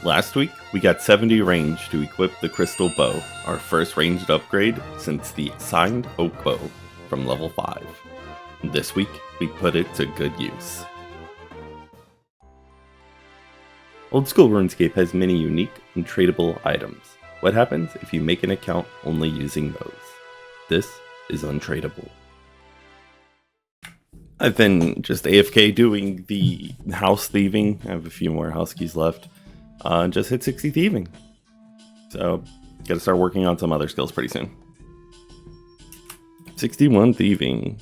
Last week, we got 70 range to equip the crystal bow, our first ranged upgrade since the assigned oak bow from level 5. This week, we put it to good use. Old school RuneScape has many unique and tradable items. What happens if you make an account only using those? This is Untradeable. I've been just AFK doing the house thieving. I have a few more house keys left. Just hit 60 thieving. So, gotta start working on some other skills pretty soon. 61 thieving.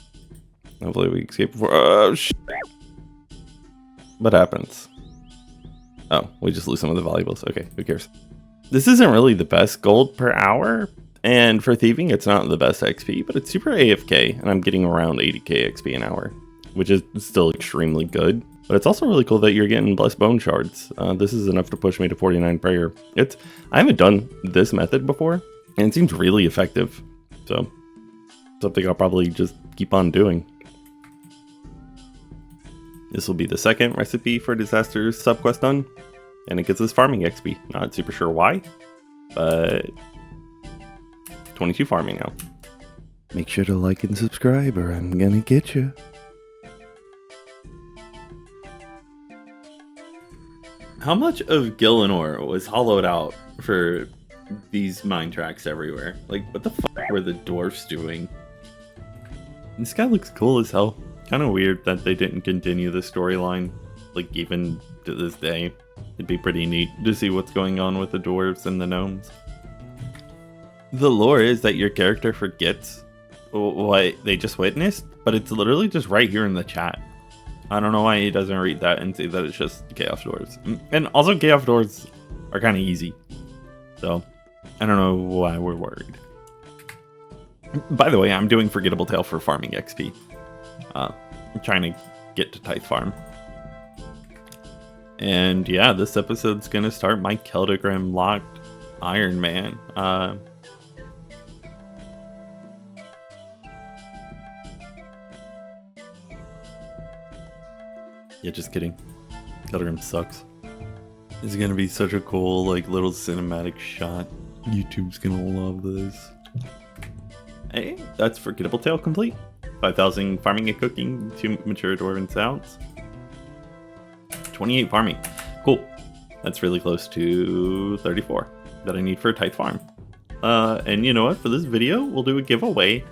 Hopefully we escape before. Oh, shit. What happens? Oh, we just lose some of the valuables. Okay, who cares? This isn't really the best gold per hour. And for thieving, it's not the best XP, but it's super AFK. And I'm getting around 80k XP an hour, which is still extremely good. But it's also really cool that you're getting blessed bone shards. This is enough to push me to 49 prayer. I haven't done this method before, and it seems really effective. So, something I'll probably just keep on doing. This will be the second recipe for Disaster's subquest done, and it gets us farming XP. Not super sure why, but 22 farming now. Make sure to like and subscribe or I'm gonna get you. How much of Gillinor was hollowed out for these mine tracks everywhere? Like, what the fuck were the dwarfs doing? This guy looks cool as hell. Kind of weird that they didn't continue the storyline, like, even to this day. It'd be pretty neat to see what's going on with the dwarves and the gnomes. The lore is that your character forgets what they just witnessed, but it's literally just right here in the chat. I don't know why he doesn't read that and say that it's just chaos dwarves. And also chaos dwarves are kind of easy. So, I don't know why we're worried. By the way, I'm doing Forgettable Tale for farming XP. I'm trying to get to Tithe Farm. And yeah, this episode's gonna start my Keldagram locked Ironman. Yeah, just kidding. Keldagram sucks. This is gonna be such a cool, like, little cinematic shot. YouTube's gonna love this. Hey, that's Forgettable Tale complete. 5,000 farming and cooking, 2 mature dwarven sounds. 28 farming. Cool. That's really close to 34 that I need for a Tithe Farm. And you know what? For this video, we'll do a giveaway.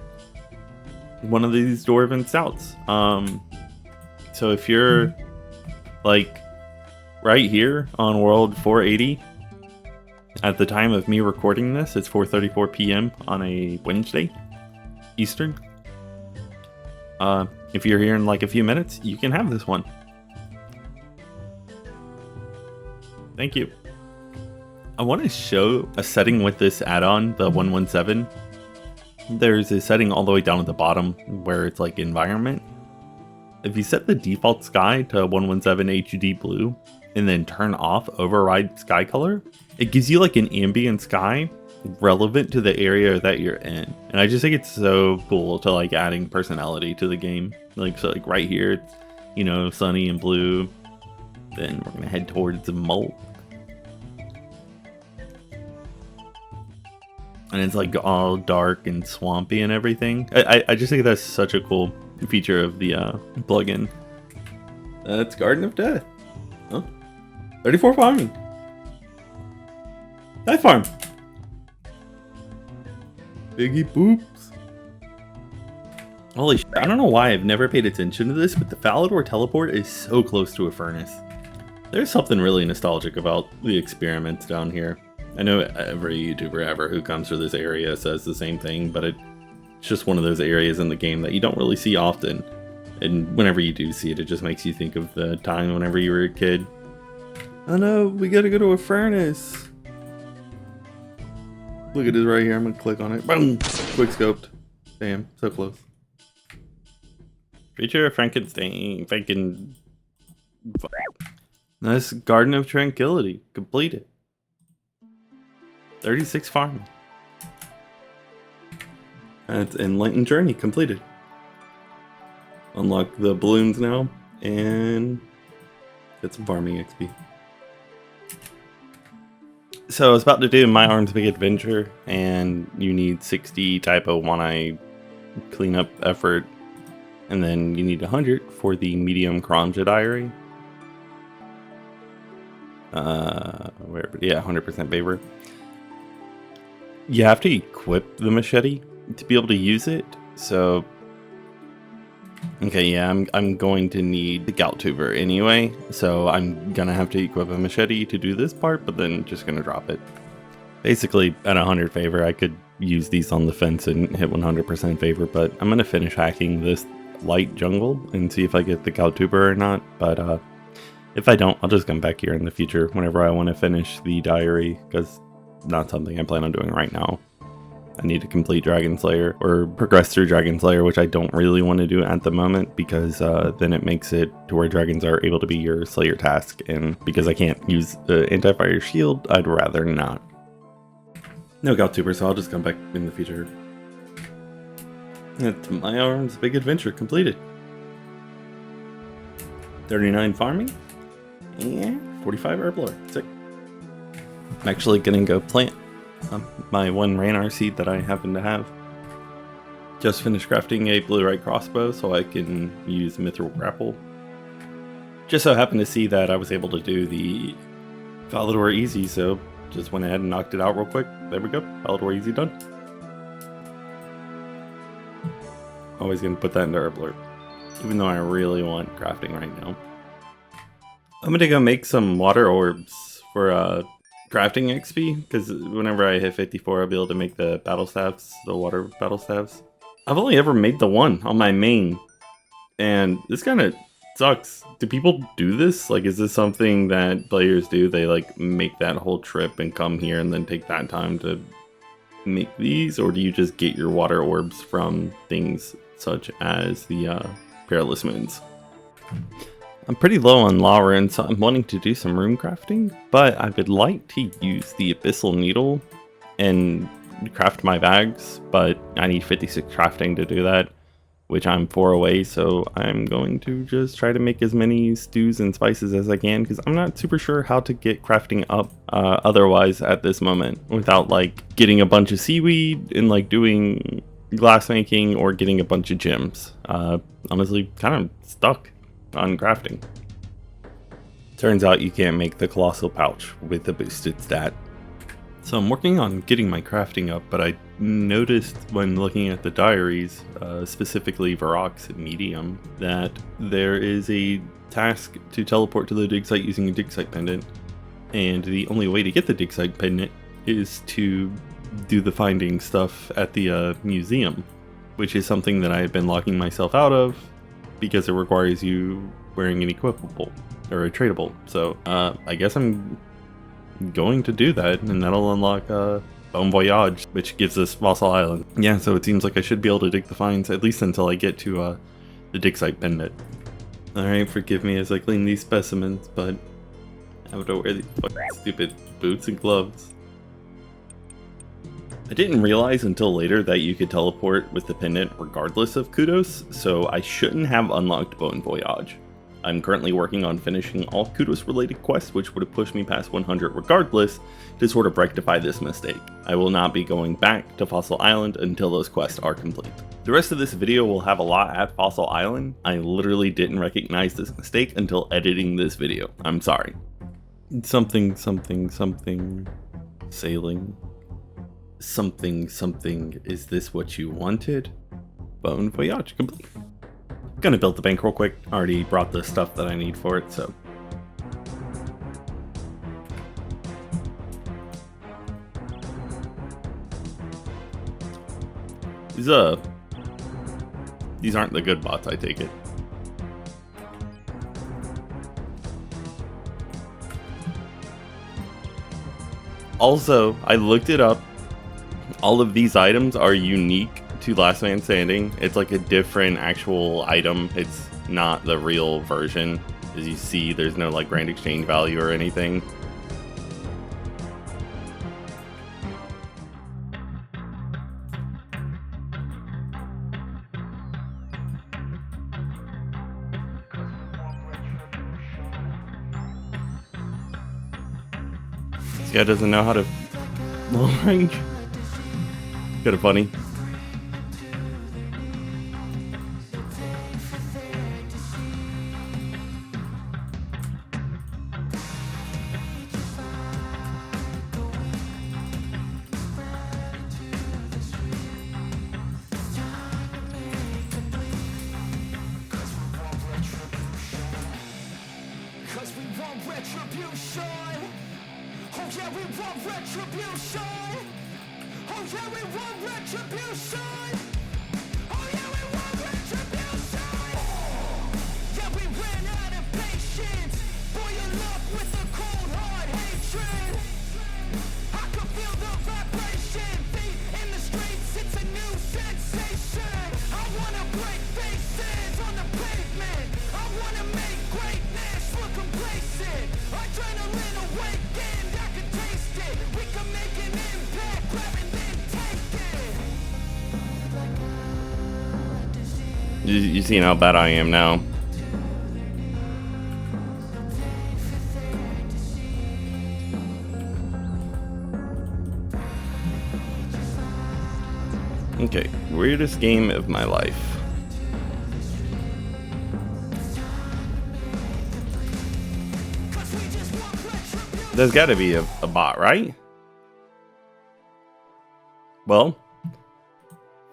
One of these dwarven stouts. So if you're like right here on world 480, at the time of me recording this, it's 4:34 p.m. on a Wednesday, Eastern. If you're here in like a few minutes, you can have this one. Thank you. I want to show a setting with this add-on, the 117. There's a setting all the way down at the bottom where it's like environment. If you set the default sky to 117 HUD blue and then turn off override sky color, it gives you like an ambient sky relevant to the area that you're in. And I just think it's so cool to like adding personality to the game. Like, so like right here, it's, you know, sunny and blue. Then we're gonna head towards the mole. And it's like all dark and swampy and everything. I just think that's such a cool feature of the plugin. That's Garden of Death. Huh? 34 farming. Tithe Farm. Biggie poops. Holy shit. I don't know why I've never paid attention to this, but the Falador teleport is so close to a furnace. There's something really nostalgic about the experiments down here. I know every YouTuber ever who comes through this area says the same thing, but it's just one of those areas in the game that you don't really see often. And whenever you do see it, it just makes you think of the time whenever you were a kid. Oh no, we gotta go to a furnace. Look at this right here. I'm gonna click on it. Boom! Quick scoped. Damn, so close. Feature of Frankenstein. Nice Garden of Tranquility. Completed. 36 farming. That's Enlightened Journey completed. Unlock the balloons now and get some farming XP. So I was about to do My Arms Big Adventure, and you need 60 typo one-eye cleanup effort, and then you need 100 for the medium Karamja diary. Yeah, 100% favor. You have to equip the machete to be able to use it, so... Okay, yeah, I'm going to need the gout tuber anyway, so I'm gonna have to equip a machete to do this part, but then just gonna drop it. Basically, at 100 favor, I could use these on the fence and hit 100% favor, but I'm gonna finish hacking this light jungle and see if I get the gout tuber or not, but if I don't, I'll just come back here in the future whenever I want to finish the diary, because not something I plan on doing right now. I need to complete Dragon Slayer, or progress through Dragon Slayer, which I don't really want to do at the moment, because then it makes it to where dragons are able to be your Slayer task, and because I can't use the anti-fire shield, I'd rather not. No gout tuber, so I'll just come back in the future. It's My Arms Big Adventure completed. 39 farming, and 45 herb lore. Sick. I'm actually gonna go plant my one Ranar seed that I happen to have. Just finished crafting a blue-right crossbow so I can use Mithril Grapple. Just so happened to see that I was able to do the Valador Easy, so just went ahead and knocked it out real quick. There we go, Valador Easy done. Always gonna put that into herb lore, even though I really want crafting right now. I'm gonna go make some water orbs for crafting XP, because whenever I hit 54, I'll be able to make the battle staves, the water battle staves. I've only ever made the one on my main, and this kind of sucks. Do people do this? Like, is this something that players do? They like make that whole trip and come here and then take that time to make these, or do you just get your water orbs from things such as the Perilous Moons? I'm pretty low on Lauren, so I'm wanting to do some rune crafting, but I would like to use the Abyssal Needle and craft my bags, but I need 56 crafting to do that, which I'm 4 away, so I'm going to just try to make as many stews and spices as I can, because I'm not super sure how to get crafting up otherwise at this moment, without like getting a bunch of seaweed and like doing glass making or getting a bunch of gems. Honestly, kind of stuck on crafting. Turns out you can't make the colossal pouch with a boosted stat. So I'm working on getting my crafting up, but I noticed when looking at the diaries, specifically Varrock's medium, that there is a task to teleport to the dig site using a dig site pendant, and the only way to get the dig site pendant is to do the finding stuff at the museum, which is something that I have been locking myself out of because it requires you wearing an equipable or a tradable. So I guess I'm going to do that, and that'll unlock Bon Voyage, which gives us Fossil Island. Yeah, so it seems like I should be able to dig the finds, at least until I get to the dig site pendant. Alright, forgive me as I clean these specimens, but I have to wear these fucking stupid boots and gloves. I didn't realize until later that you could teleport with the pendant regardless of Kudos, so I shouldn't have unlocked Bon Voyage. I'm currently working on finishing all Kudos related quests, which would have pushed me past 100 regardless, to sort of rectify this mistake. I will not be going back to Fossil Island until those quests are complete. The rest of this video will have a lot at Fossil Island. I literally didn't recognize this mistake until editing this video. I'm sorry. Something, sailing. Something, is this what you wanted? Bon Voyage complete. Gonna build the bank real quick. Already brought the stuff that I need for it, so. These aren't the good bots, I take it. Also, I looked it up. All of these items are unique to Last Man Standing. It's like a different actual item. It's not the real version. As you see, there's no like grand exchange value or anything. This guy doesn't know how to long range. Kind of funny. You seen how bad I am now. Okay, weirdest game of my life. There's gotta be a bot, right? Well,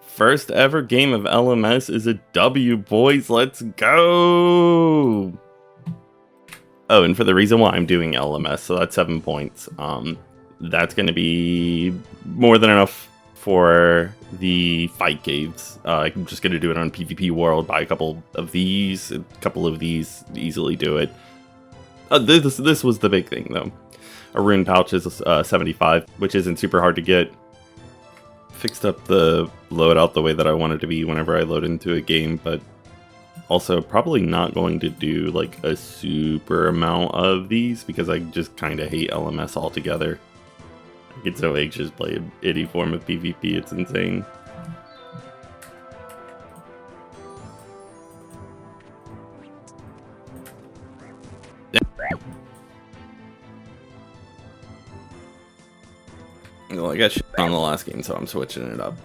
first ever game of LMS is a W, boys. Let's go! Oh, and for the reason why I'm doing LMS, so that's 7 points. That's gonna be more than enough for the fight caves. I'm just gonna do it on PvP World, buy a couple of these, easily do it. This was the big thing though. A rune pouch is 75, which isn't super hard to get. Fixed up the loadout the way that I want it to be whenever I load into a game, but also probably not going to do like a super amount of these because I just kind of hate LMS altogether. I get so anxious to play any form of PvP, it's insane. Well, I got shit on the last game, so I'm switching it up.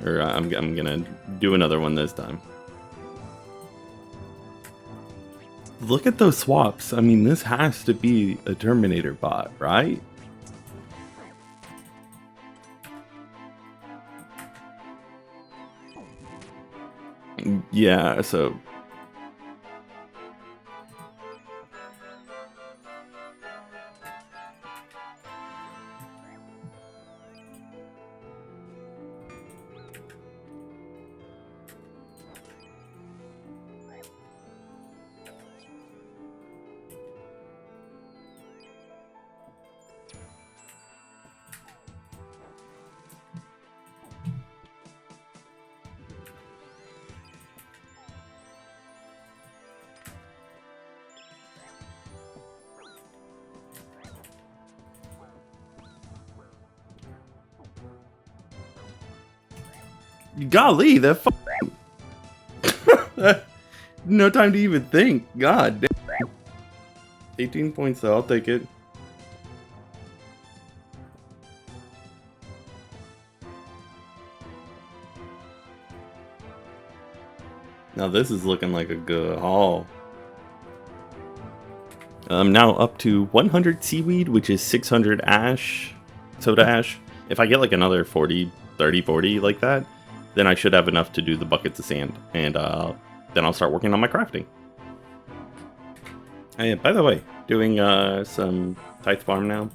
Or I'm gonna do another one this time. Look at those swaps. I mean, this has to be a Terminator bot, right? Yeah, so... Golly, that no time to even think. God damn. 18 points though, I'll take it. Now this is looking like a good haul. I'm now up to 100 seaweed, which is 600 ash, soda ash. If I get like another 40 like that, then I should have enough to do the buckets of sand, and then I'll start working on my crafting. Hey, by the way, doing some Tithe Farm now.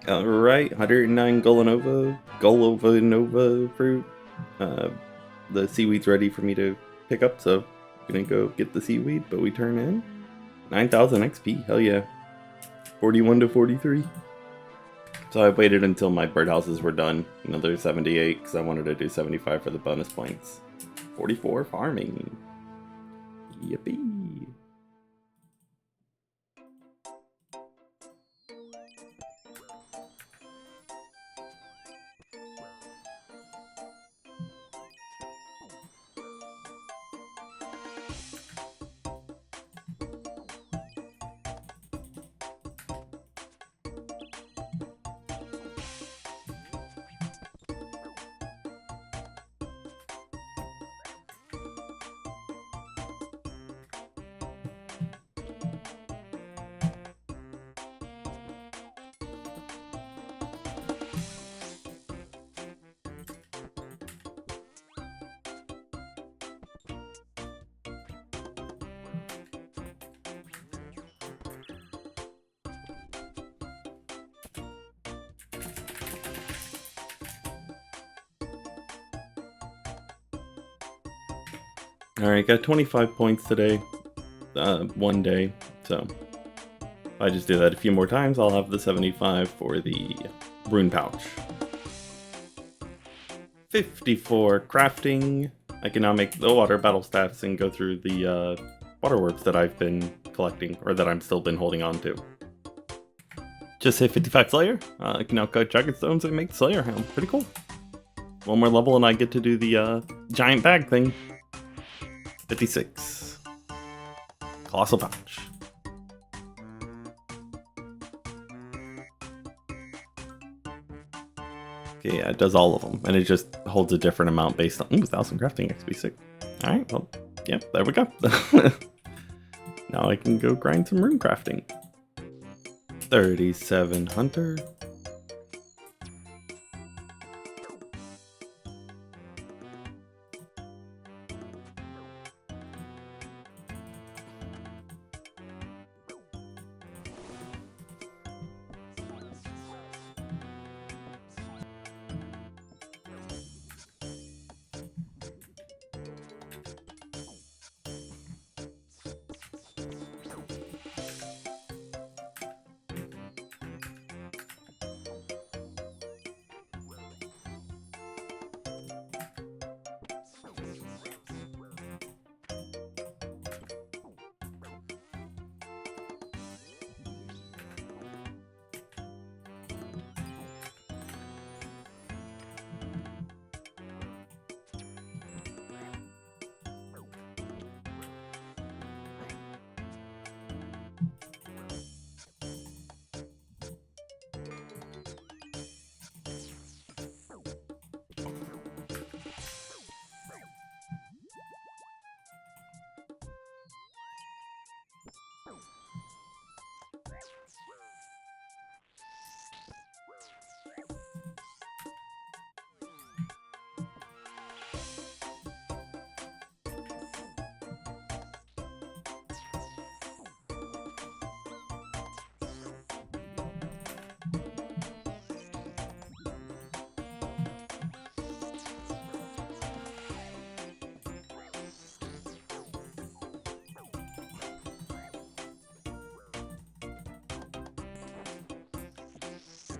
Alright, 109 Golova fruit. The seaweed's ready for me to pick up, so I'm gonna go get the seaweed, but we turn in 9,000 XP, hell yeah. 41 to 43. So I waited until my birdhouses were done, another 78, because I wanted to do 75 for the bonus points. 44 farming. Yippee. Alright, got 25 points today. One day, so if I just do that a few more times, I'll have the 75 for the rune pouch. 54 crafting. I can now make the water battle staffs and go through the water warps that I've been collecting, or that I'm still been holding on to. Just hit 55 Slayer. I can now cut Dragon Stones and make Slayer Helm. Pretty cool. One more level and I get to do the giant bag thing. 56. Colossal pouch. Okay, yeah, it does all of them, and it just holds a different amount based on 1,000 crafting XP. Sick. All right, well, yeah, there we go. Now I can go grind some rune crafting. 37 hunter.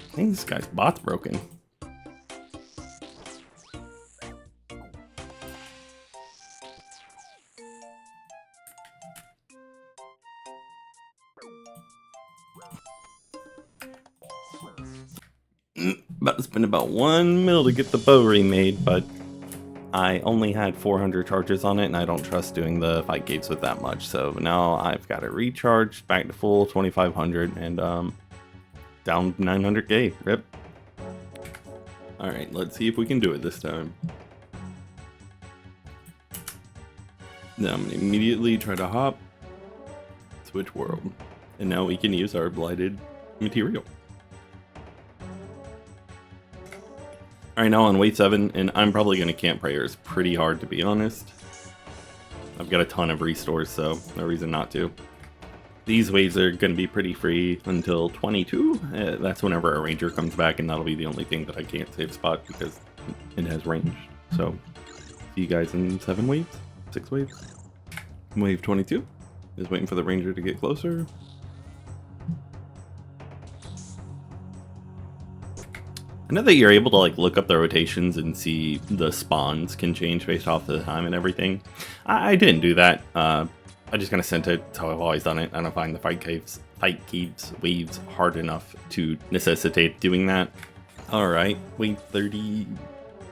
I think this guy's bot's broken. About to spend about 1 mil to get the bow remade, but I only had 400 charges on it, and I don't trust doing the fight caves with that much. So now I've got it recharged back to full 2,500, and down 900k. Rip. Alright, let's see if we can do it this time. Now I'm gonna immediately try to hop, switch world, and now we can use our blighted material. Alright, now on wave 7, and I'm probably gonna camp prayers pretty hard, to be honest. I've got a ton of restores, so no reason not to. These waves are going to be pretty free until 22. That's whenever our ranger comes back, and that'll be the only thing that I can't save spot because it has range. So, see you guys in 7 waves? 6 waves? Wave 22. Just waiting for the ranger to get closer. I know that you're able to like look up the rotations and see the spawns can change based off the time and everything. I didn't do that. I just kind of sent it. That's how I've always done it. I don't find the fight caves waves hard enough to necessitate doing that. All right, wave 30,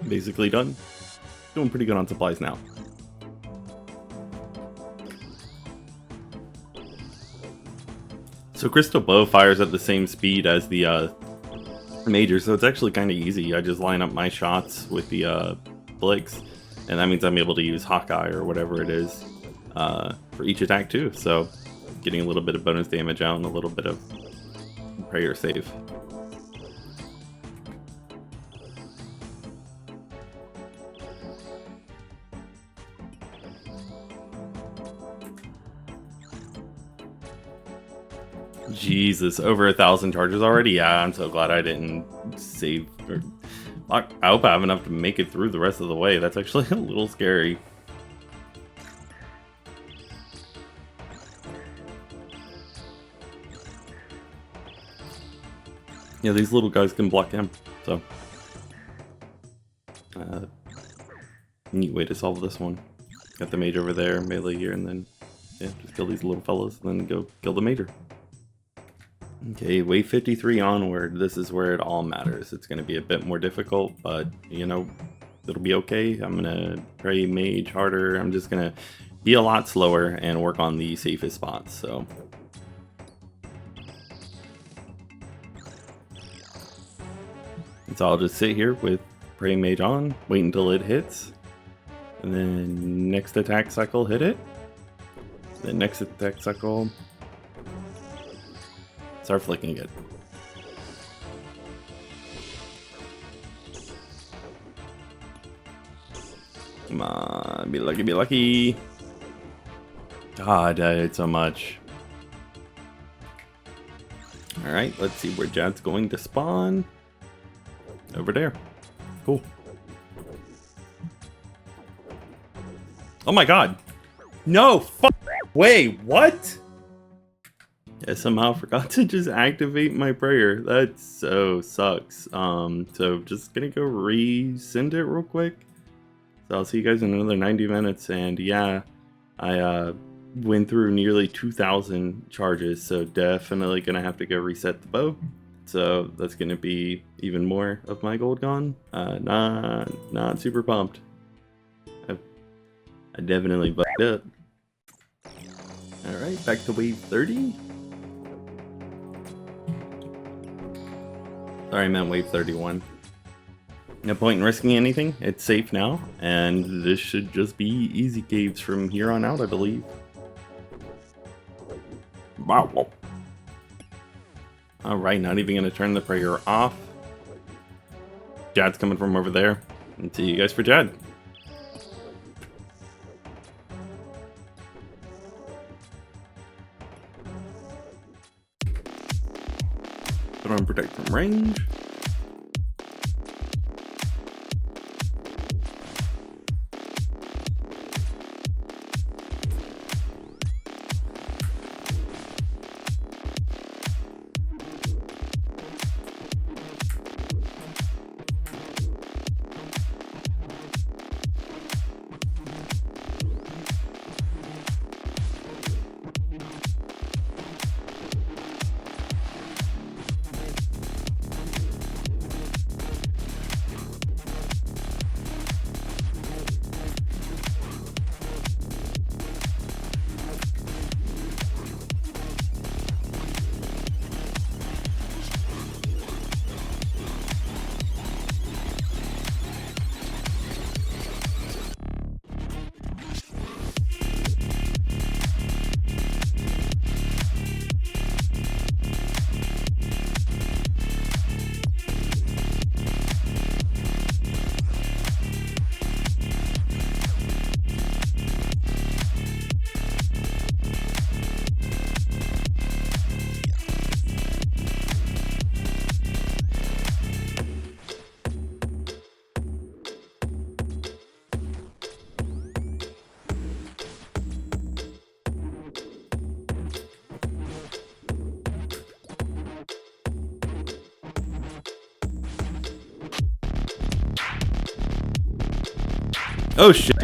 basically done. Doing pretty good on supplies now. So Crystal Bow fires at the same speed as the major, so it's actually kind of easy. I just line up my shots with the Blix, and that means I'm able to use Hawkeye or whatever it is for each attack too. So getting a little bit of bonus damage out and a little bit of prayer save. Jesus, over 1,000 charges already? Yeah, I'm so glad I didn't save. I hope I have enough to make it through the rest of the way. That's actually a little scary. Yeah, these little guys can block him, so neat way to solve this one. Got the mage over there, melee here, and then yeah, just kill these little fellas, and then go kill the major. Okay, wave 53 onward. This is where it all matters. It's going to be a bit more difficult, but you know, it'll be okay. I'm gonna pray mage harder. I'm just gonna be a lot slower and work on the safest spots. So. So I'll just sit here with Prey Mage on, wait until it hits, and then next attack cycle hit it, then next attack cycle start flicking it. Come on, be lucky, be lucky. God, I died so much. Alright, let's see where Jad's going to spawn. Over there. Cool. Oh my god. No! Wait, what? I somehow forgot to just activate my prayer. That so sucks. So just gonna go resend it real quick. So I'll see you guys in another 90 minutes. And yeah, I went through nearly 2,000 charges. So definitely gonna have to go reset the bow. So that's gonna be even more of my gold gone. Not super pumped. I definitely fucked up. Alright, back to wave 30. Sorry, I meant wave 31. No point in risking anything. It's safe now, and this should just be easy caves from here on out, I believe. Wow. Alright, not even gonna turn the prayer off. Jad's coming from over there. And see you guys for Jad. Put on protect from range. Oh shit.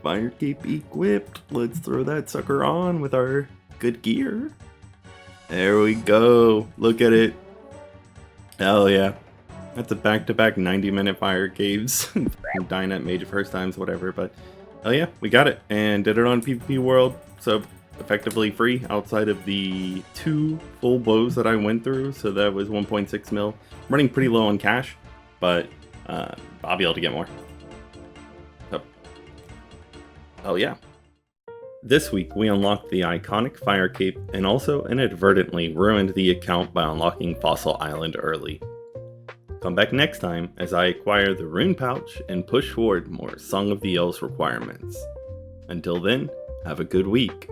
Fire cape equipped. Let's throw that sucker on with our good gear. There we go. Look at it. Hell yeah. That's a back-to-back 90-minute fire caves. Dying at major first times, whatever, but hell yeah, we got it. And did it on PvP World, so effectively free outside of the 2 full bows that I went through, so that was 1.6 mil. I'm running pretty low on cash, but I'll be able to get more. Oh yeah. This week we unlocked the iconic fire cape and also inadvertently ruined the account by unlocking Fossil Island early. Come back next time as I acquire the rune pouch and push forward more Song of the Elves requirements. Until then, have a good week.